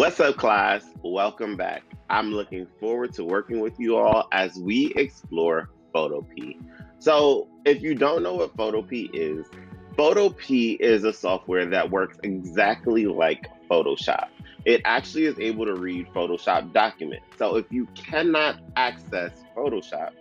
What's up, class? Welcome back. I'm looking forward to working with you all as we explore Photopea. So, if you don't know what Photopea is a software that works exactly like Photoshop. It actually is able to read Photoshop documents. So, if you cannot access Photoshop,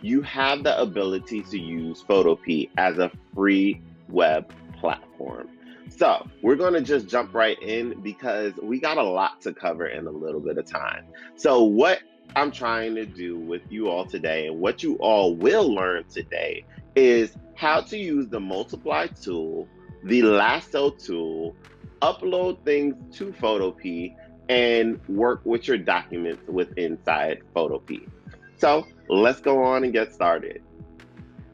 you have the ability to use Photopea as a free web platform. So we're going to just jump right in because we got a lot to cover in a little bit of time. So, what I'm trying to do with you all today and what you all will learn today is how to use the multiply tool, the lasso tool, upload things to Photopea, and work with your documents with inside Photopea. So, let's go on and get started.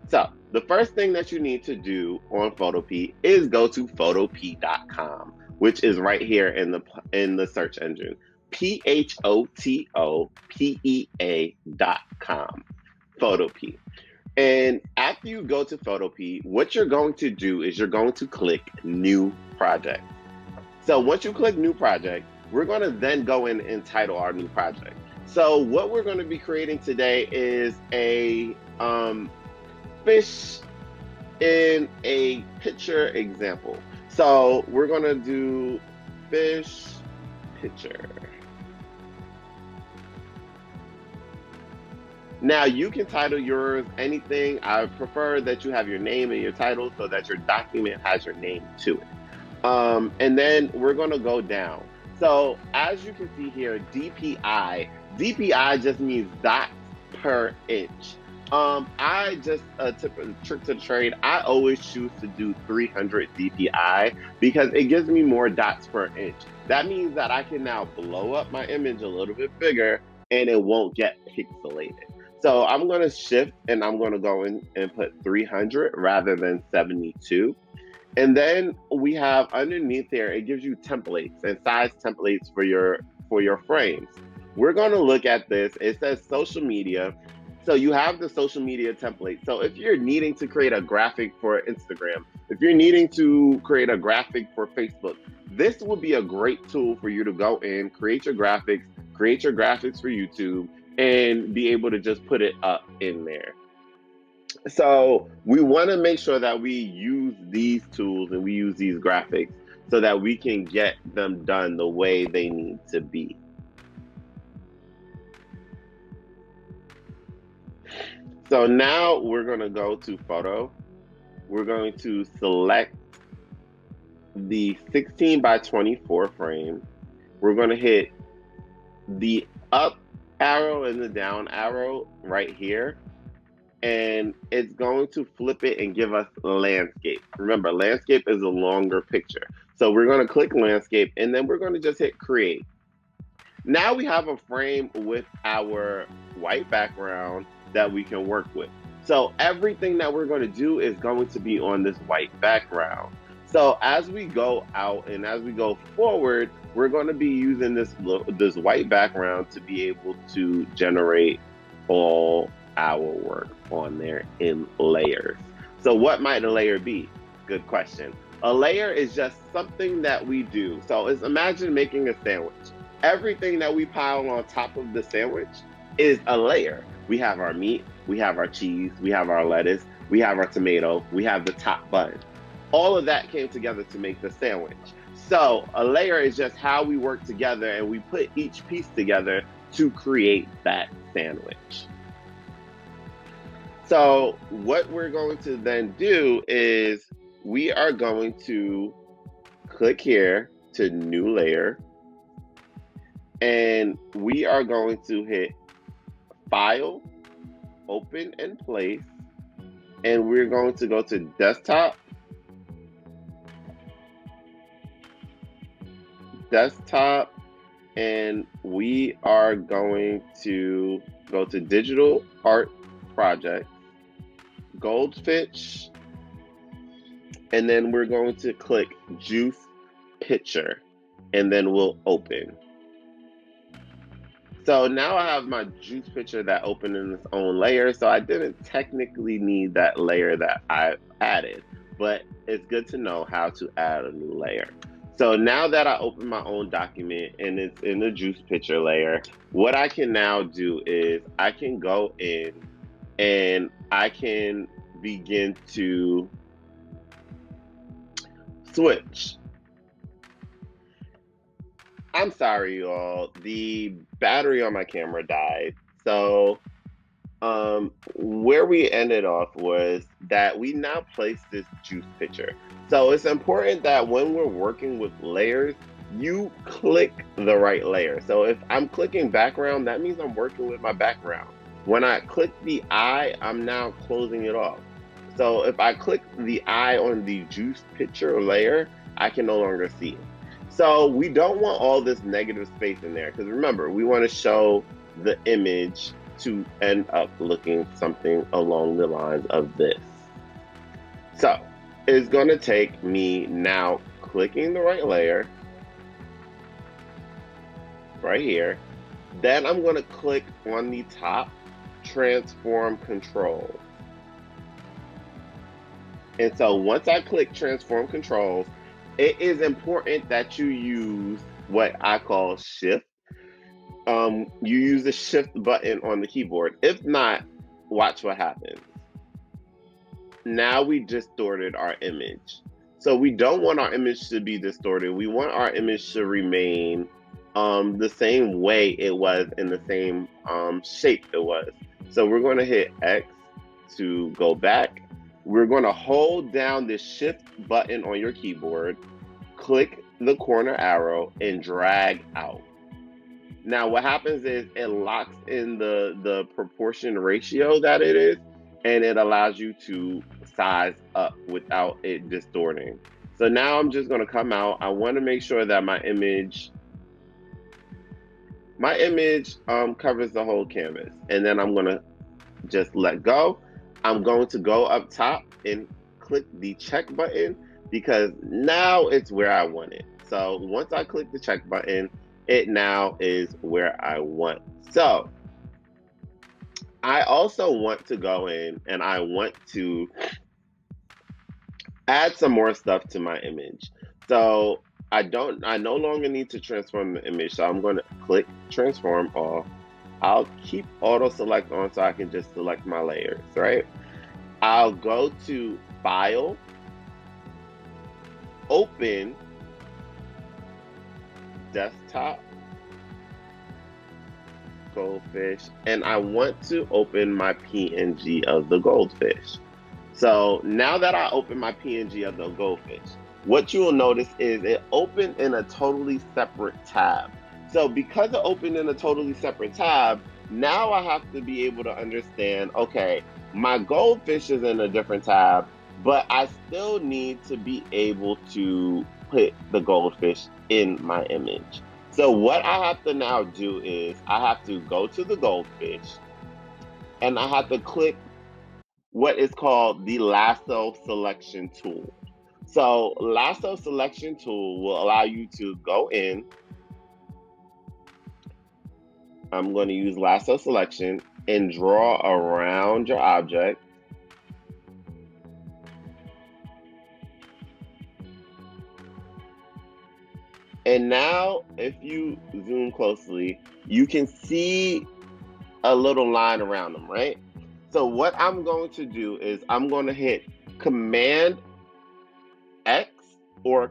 So, the first thing that you need to do on Photopea is go to photopea.com, which is right here in the search engine. Photopea.com. Photopea. And after you go to Photopea, what you're going to do is you're going to click New Project. So once you click New Project, we're going to then go in and title our new project. So what we're going to be creating today is a fish in a picture example. So we're going to do fish picture. Now you can title yours anything. I prefer that you have your name in your title so that your document has your name to it. And then we're going to go down. So as you can see here, DPI just means dots per inch. I just tip a trick to the trade. I always choose to do 300 DPI because it gives me more dots per inch. That means that I can now blow up my image a little bit bigger and it won't get pixelated. So I'm going to shift and I'm going to go in and put 300 rather than 72. And then we have underneath there, it gives you templates and size templates for your frames. We're going to look at this. It says social media. So you have the social media template. So if you're needing to create a graphic for Instagram, if you're needing to create a graphic for Facebook, this would be a great tool for you to go in, create your graphics for YouTube, and be able to just put it up in there. So we want to make sure that we use these tools and we use these graphics so that we can get them done the way they need to be. So now we're going to go to photo. We're going to select the 16 by 24 frame. We're going to hit the up arrow and the down arrow right here. And it's going to flip it and give us landscape. Remember, landscape is a longer picture. So we're going to click landscape and then we're going to just hit create. Now we have a frame with our white background that we can work with. So everything that we're going to do is going to be on this white background. So as we go out and as we go forward, we're going to be using this white background to be able to generate all our work on there in layers. So what might a layer be? Good question. A layer is just something that we do. So it's imagine making a sandwich. Everything that we pile on top of the sandwich is a layer. We have our meat, we have our cheese, we have our lettuce, we have our tomato, we have the top bun. All of that came together to make the sandwich. So a layer is just how we work together and we put each piece together to create that sandwich. So what we're going to then do is we are going to click here to new layer and we are going to hit file, open and place, and we're going to go to desktop, and we are going to go to digital art project, Goldfish, and then we're going to click juice picture and then we'll open. So now I have my juice picture that opened in its own layer. So I didn't technically need that layer that I added, but it's good to know how to add a new layer. So now that I open my own document and it's in the juice picture layer, what I can now do is I can go in and I can begin to switch. I'm sorry, y'all. The battery on my camera died. So where we ended off was that we now place this juice picture. So it's important that when we're working with layers, you click the right layer. So if I'm clicking background, that means I'm working with my background. When I click the eye, I'm now closing it off. So if I click the eye on the juice picture layer, I can no longer see it. So we don't want all this negative space in there because remember, we want to show the image to end up looking something along the lines of this. So it's going to take me now clicking the right layer right here. Then I'm going to click on the top transform controls. And so once I click transform controls, it is important that you use what I call shift. You use the shift button on the keyboard. If not, watch what happens. Now we distorted our image. So we don't want our image to be distorted. We want our image to remain the same way it was in the same shape it was. So we're going to hit X to go back. We're going to hold down the shift button on your keyboard, click the corner arrow, and drag out. Now what happens is it locks in the proportion ratio that it is, and it allows you to size up without it distorting. So now I'm just going to come out. I want to make sure that my image covers the whole canvas, and then I'm going to just let go. I'm going to go up top and click the check button because now it's where I want it. So once I click the check button, it now is where I want. So I also want to go in and I want to add some more stuff to my image. So I no longer need to transform the image. So I'm going to click transform off. I'll keep auto select on so I can just select my layers, right? I'll go to file, open, desktop, goldfish, and I want to open my PNG of the goldfish. So now that I open my PNG of the goldfish, what you will notice is it opened in a totally separate tab. So because it opened in a totally separate tab, now I have to be able to understand, okay, my goldfish is in a different tab, but I still need to be able to put the goldfish in my image. So what I have to now do is I have to go to the goldfish and I have to click what is called the Lasso Selection tool. So Lasso Selection tool will allow you to go in. I'm going to use Lasso Selection and draw around your object. And now if you zoom closely, you can see a little line around them, right? So what I'm going to do is I'm going to hit Command X or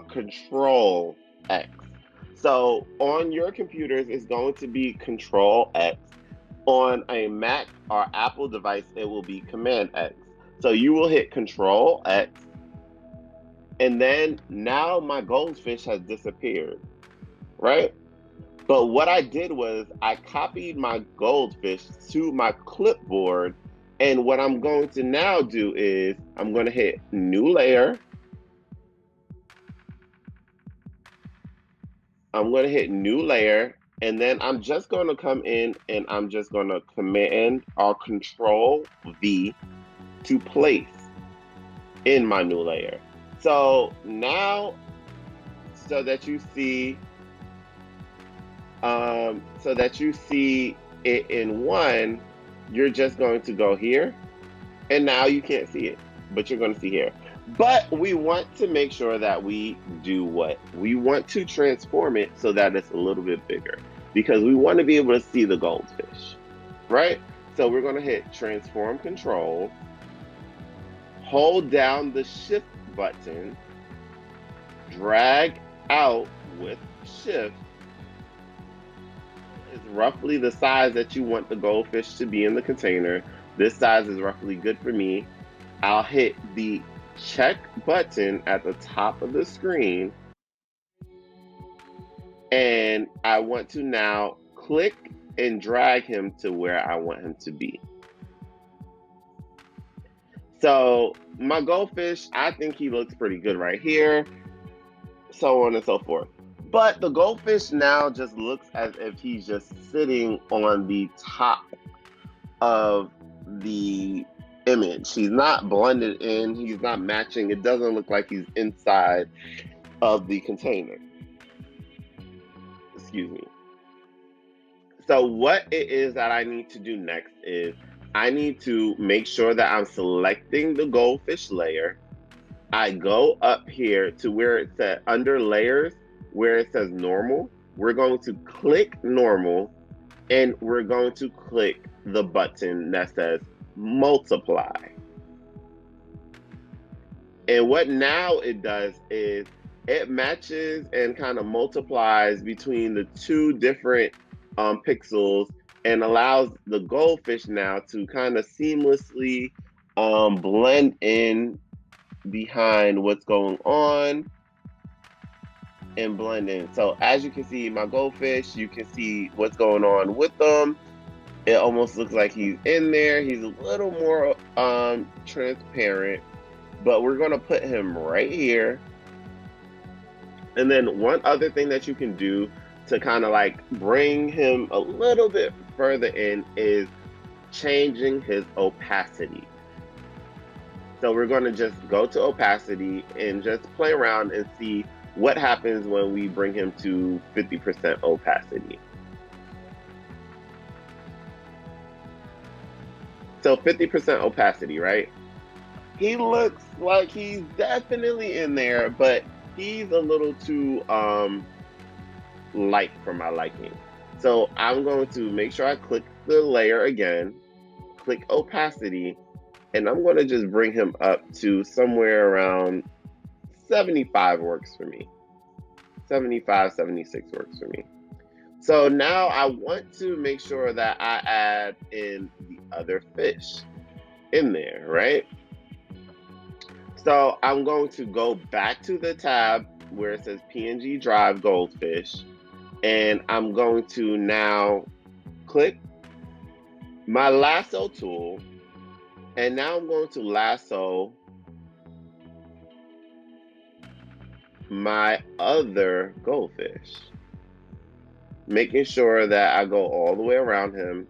Control X. So on your computers, it's going to be Control X. On a Mac or Apple device, it will be Command X. So you will hit Control X, and then now my goldfish has disappeared, right? But what I did was I copied my goldfish to my clipboard, and what I'm going to now do is I'm going to hit New Layer. I'm going to hit New Layer, and then I'm just going to come in and I'm just going to Command or Control V to place in my new layer. So now, so that you see it in one, you're just going to go here, and now you can't see it, but you're going to see here. But we want to make sure that we do what? We want to transform it so that it's a little bit bigger because we want to be able to see the goldfish, right? So we're going to hit transform control, hold down the shift button, drag out with shift is roughly the size that you want the goldfish to be in the container. This size is roughly good for me. I'll hit the check button at the top of the screen and I want to now click and drag him to where I want him to be. So my goldfish, I think he looks pretty good right here, so on and so forth. But the goldfish now just looks as if he's just sitting on the top of the image. He's not blended in, he's not matching. It doesn't look like he's inside of the container. Excuse me. So what it is that I need to do next is I need to make sure that I'm selecting the goldfish layer. I go up here to where it says under layers, where it says normal. We're going to click normal and we're going to click the button that says multiply. And what now it does is it matches and kind of multiplies between the two different pixels and allows the goldfish now to kind of seamlessly blend in behind what's going on and blend in. So as you can see, my goldfish, you can see what's going on with them. It almost looks like he's in there. He's a little more transparent, but we're gonna put him right here. And then one other thing that you can do to kind of like bring him a little bit further in is changing his opacity. So we're going to just go to opacity and just play around and see what happens when we bring him to 50% opacity. So 50% opacity, right? He looks like he's definitely in there, but he's a little too light for my liking. So I'm going to make sure I click the layer again, click opacity, and I'm going to just bring him up to somewhere around 75 works for me. 75, 76 works for me. So now I want to make sure that I add in the other fish in there, right? So I'm going to go back to the tab where it says PNG Drive Goldfish, and I'm going to now click my lasso tool, and now I'm going to lasso my other goldfish, making sure that I go all the way around him.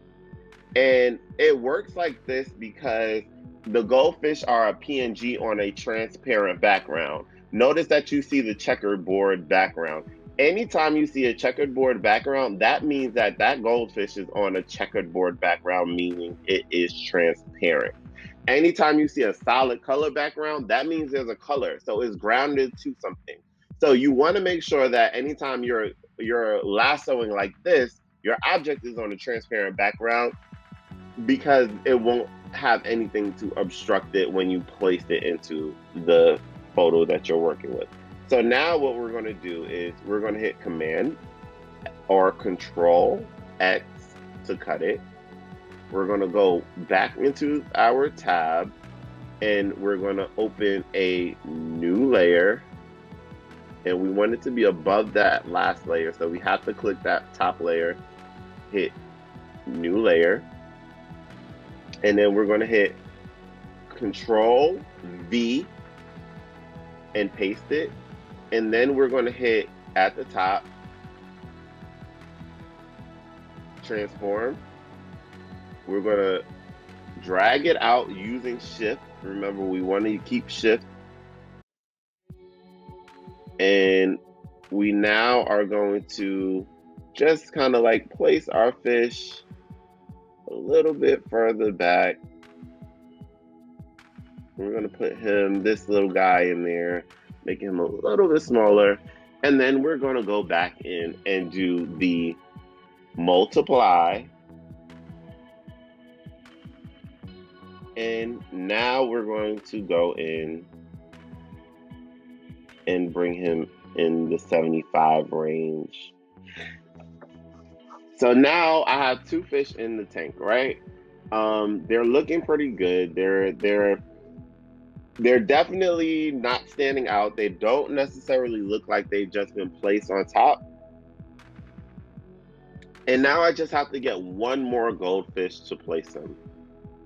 And it works like this because the goldfish are a PNG on a transparent background. Notice that you see the checkerboard background. Anytime you see a checkerboard background, that means that that goldfish is on a checkerboard background, meaning it is transparent. Anytime you see a solid color background, that means there's a color, so it's grounded to something. So you want to make sure that anytime you're lassoing like this, your object is on a transparent background because it won't have anything to obstruct it when you place it into the photo that you're working with. So now what we're going to do is we're going to hit Command or Control X to cut it. We're going to go back into our tab and we're going to open a new layer, and we want it to be above that last layer. So we have to click that top layer, hit new layer, and then we're going to hit Control V and paste it. And then we're going to hit at the top, transform. We're going to drag it out using shift. Remember, we want to keep shift. And we now are going to just kind of like place our fish a little bit further back. We're gonna put this little guy in there, make him a little bit smaller. And then we're gonna go back in and do the multiply. And now we're going to go in and bring him in the 75 range. So now I have two fish in the tank, right? They're looking pretty good. They're definitely not standing out. They don't necessarily look like they've just been placed on top. And now I just have to get one more goldfish to place them.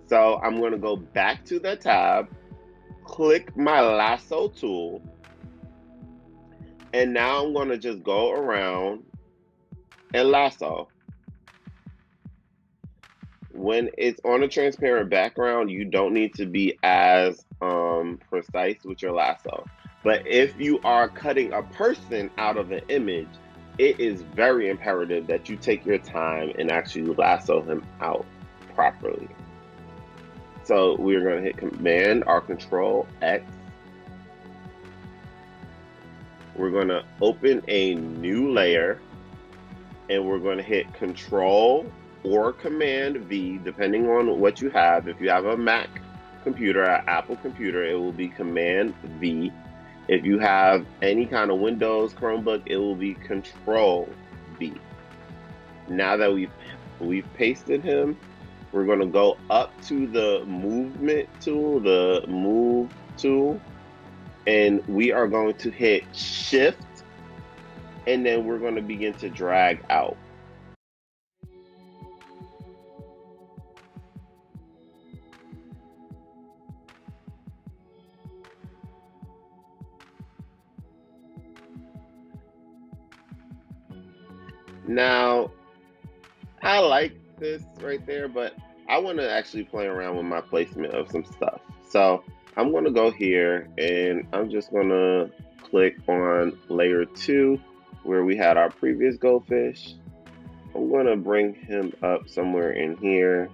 So I'm going to go back to the tab, click my lasso tool, and now I'm going to just go around and lasso. When it's on a transparent background, you don't need to be as precise with your lasso. But if you are cutting a person out of an image, it is very imperative that you take your time and actually lasso him out properly. So we're going to hit Command or Control X. We're going to open a new layer, and we're going to hit Control or Command V, depending on what you have. If you have a Mac computer, an Apple computer, it will be Command V. If you have any kind of Windows Chromebook, it will be Control V. Now that we've pasted him, we're going to go up to the movement tool, the move tool, and we are going to hit Shift, and then we're going to begin to drag out. Now, I like this right there, but I want to actually play around with my placement of some stuff. So I'm going to go here and I'm just going to click on layer 2 where we had our previous goldfish. I'm going to bring him up somewhere in here.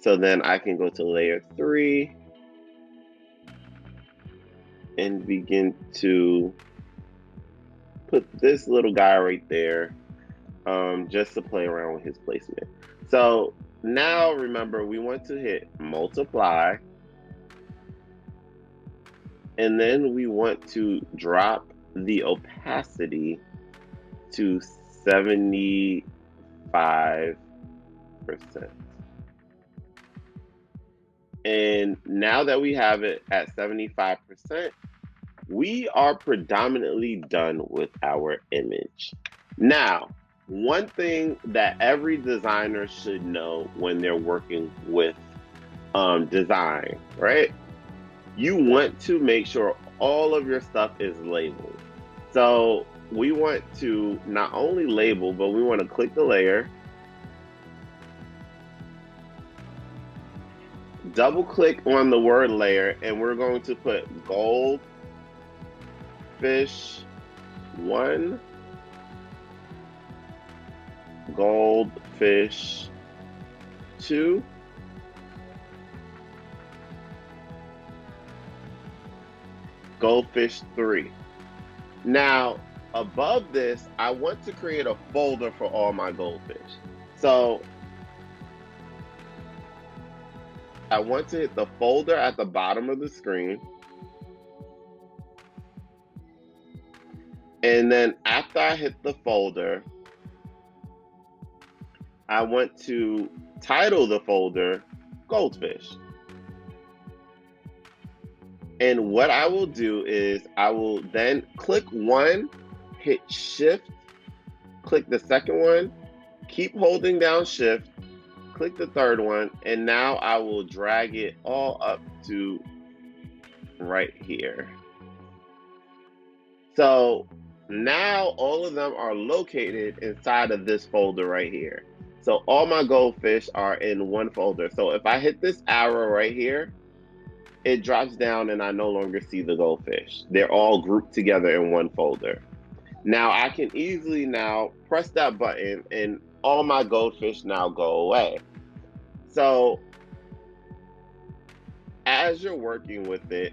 So then I can go to layer 3 and begin to put this little guy right there. Just to play around with his placement. So now remember, we want to hit multiply, and then we want to drop the opacity to 75%. And now that we have it at 75%, we are predominantly done with our image. Now, one thing that every designer should know when they're working with design, right? You want to make sure all of your stuff is labeled. So we want to not only label, but we want to click the layer, double click on the word layer, and we're going to put Goldfish 1, Goldfish 2, Goldfish 3. Now, above this, I want to create a folder for all my goldfish. So I want to hit the folder at the bottom of the screen. And then after I hit the folder, I want to title the folder Goldfish. And what I will do is I will then click one, hit Shift, click the second one, keep holding down Shift, click the third one, and now I will drag it all up to right here. So now all of them are located inside of this folder right here. So all my goldfish are in one folder. So if I hit this arrow right here, it drops down and I no longer see the goldfish. They're all grouped together in one folder. Now I can easily now press that button and all my goldfish now go away. So as you're working with it,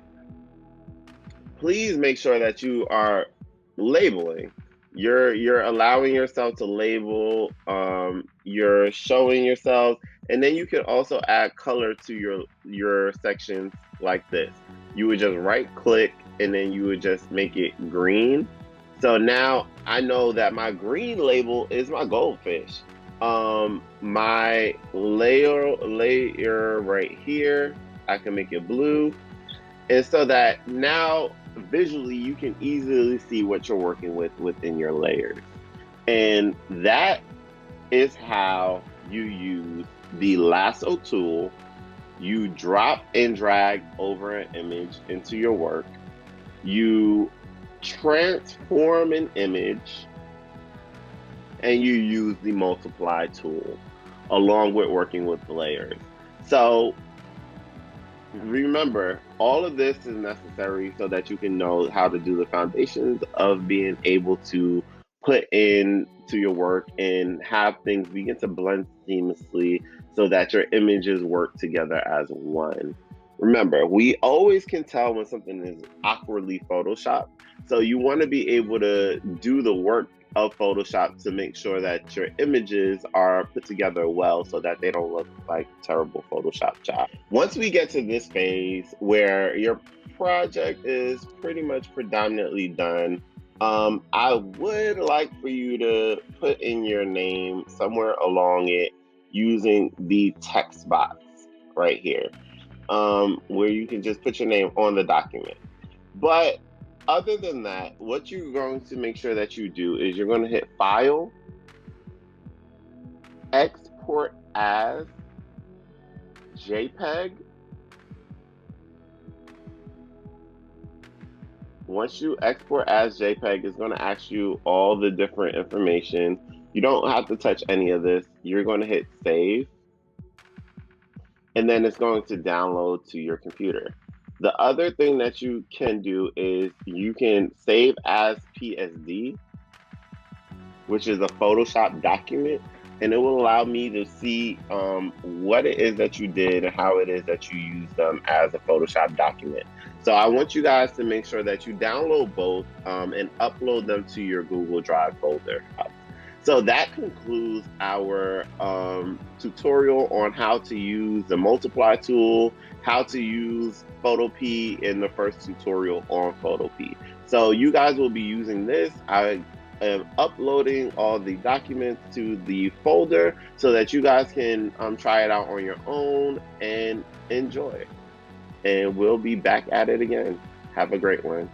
please make sure that you are labeling. You're allowing yourself to label. You're showing yourself, and then you can also add color to your sections like this. You would just right click, and then you would just make it green. So now I know that my green label is my goldfish. My layer right here, I can make it blue, and so that now visually you can easily see what you're working with within your layers. And that is how you use the lasso tool. You drop and drag over an image into your work. You transform an image, and you use the multiply tool along with working with layers. So remember, all of this is necessary so that you can know how to do the foundations of being able to put into your work and have things begin to blend seamlessly so that your images work together as one. Remember, we always can tell when something is awkwardly photoshopped. So you want to be able to do the work of Photoshop to make sure that your images are put together well so that they don't look like terrible Photoshop jobs. Once we get to this phase where your project is pretty much predominantly done, I would like for you to put in your name somewhere along it using the text box right here, where you can just put your name on the document. But other than that, what you're going to make sure that you do is you're going to hit File, Export as JPEG. Once you export as JPEG, it's going to ask you all the different information. You don't have to touch any of this. You're going to hit Save, and then it's going to download to your computer. The other thing that you can do is you can save as PSD, which is a Photoshop document, and it will allow me to see what it is that you did and how it is that you use them as a Photoshop document. So I want you guys to make sure that you download both and upload them to your Google Drive folder. So that concludes our tutorial on how to use the multiply tool, how to use Photopea in the first tutorial on Photopea. So you guys will be using this. I am uploading all the documents to the folder so that you guys can try it out on your own and enjoy. And we'll be back at it again. Have a great one.